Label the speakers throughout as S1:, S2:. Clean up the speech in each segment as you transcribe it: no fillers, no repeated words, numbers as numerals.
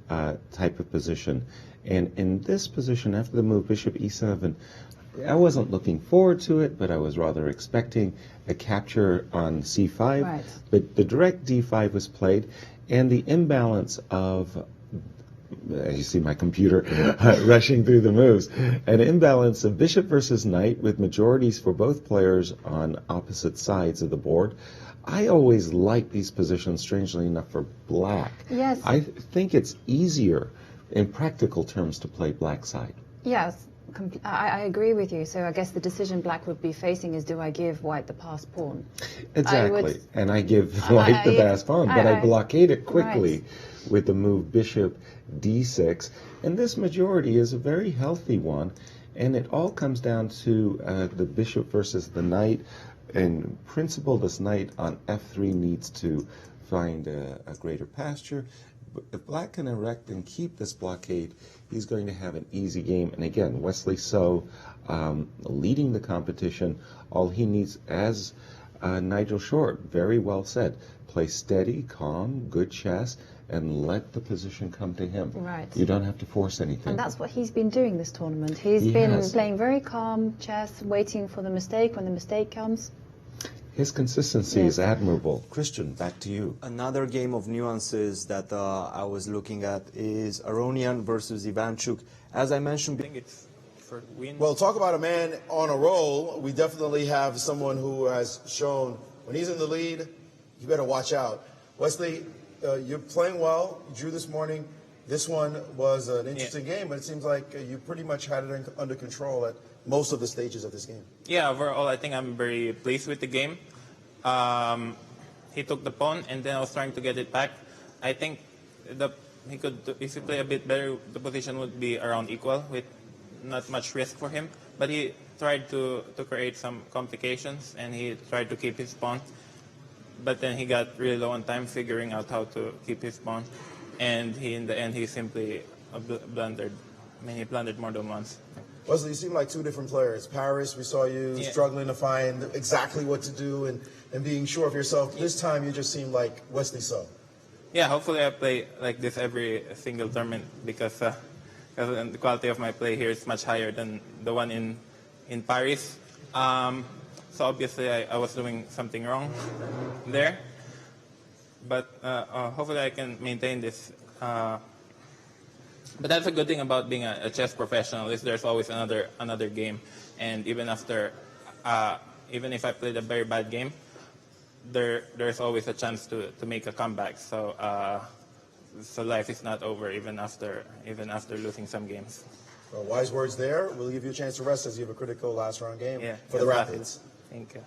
S1: type of position. And in this position, after the move bishop e7, I wasn't looking forward to it, but I was rather expecting a capture on c5.
S2: Right.
S1: But the direct d5 was played, and the imbalance of, you see my computer rushing through the moves, an imbalance of bishop versus knight with majorities for both players on opposite sides of the board. I always like these positions, strangely enough, for black.
S2: Yes.
S1: I think it's easier in practical terms to play black side.
S2: Yes, I agree with you. So I guess the decision black would be facing is, do I give white the passed pawn?
S1: Exactly. And I give white the passed pawn, but I blockade it quickly with the move bishop d6. And this majority is a very healthy one. And it all comes down to the bishop versus the knight. In principle, this knight on f3 needs to find a greater pasture. If black can erect and keep this blockade, he's going to have an easy game. And again, Wesley So leading the competition. All he needs, as Nigel Short very well said, play steady, calm, good chess, and let the position come to him.
S2: Right.
S1: You don't have to force anything.
S2: And that's what he's been doing this tournament. He's been playing very calm chess, waiting for the mistake. When the mistake comes,
S1: his consistency is admirable. Christian, back to you.
S3: Another game of nuances that I was looking at is Aronian versus Ivanchuk. As I mentioned,
S4: well, talk about a man on a roll. We definitely have someone who has shown when he's in the lead, you better watch out. Wesley, you're playing well. You drew this morning. This one was an interesting game, but it seems like you pretty much had it under control at most of the stages of this game.
S5: Yeah, overall, I think I'm very pleased with the game. He took the pawn, and then I was trying to get it back. I think he could, if he play a bit better, the position would be around equal with not much risk for him. But he tried to create some complications, and he tried to keep his pawn. But then he got really low on time figuring out how to keep his pawn. And in the end, he simply blundered. I mean, he blundered more than once.
S4: Wesley, you seem like two different players. Paris, we saw you struggling to find exactly what to do and being sure of yourself. This time, you just seem like Wesley So.
S5: Yeah, hopefully I play like this every single tournament because the quality of my play here is much higher than the one in Paris. So obviously I was doing something wrong there. But hopefully I can maintain this. But that's a good thing about being a chess professional is there's always another game, and even after, even if I played a very bad game, there's always a chance to make a comeback. So so life is not over even after losing some games.
S4: Well, wise words there. We'll give you a chance to rest as you have a critical last round game for the Rapids.
S5: Thank you.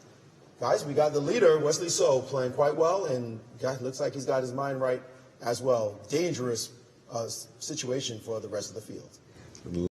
S4: Guys, we got the leader, Wesley So, playing quite well, and looks like he's got his mind right as well. Dangerous situation for the rest of the field.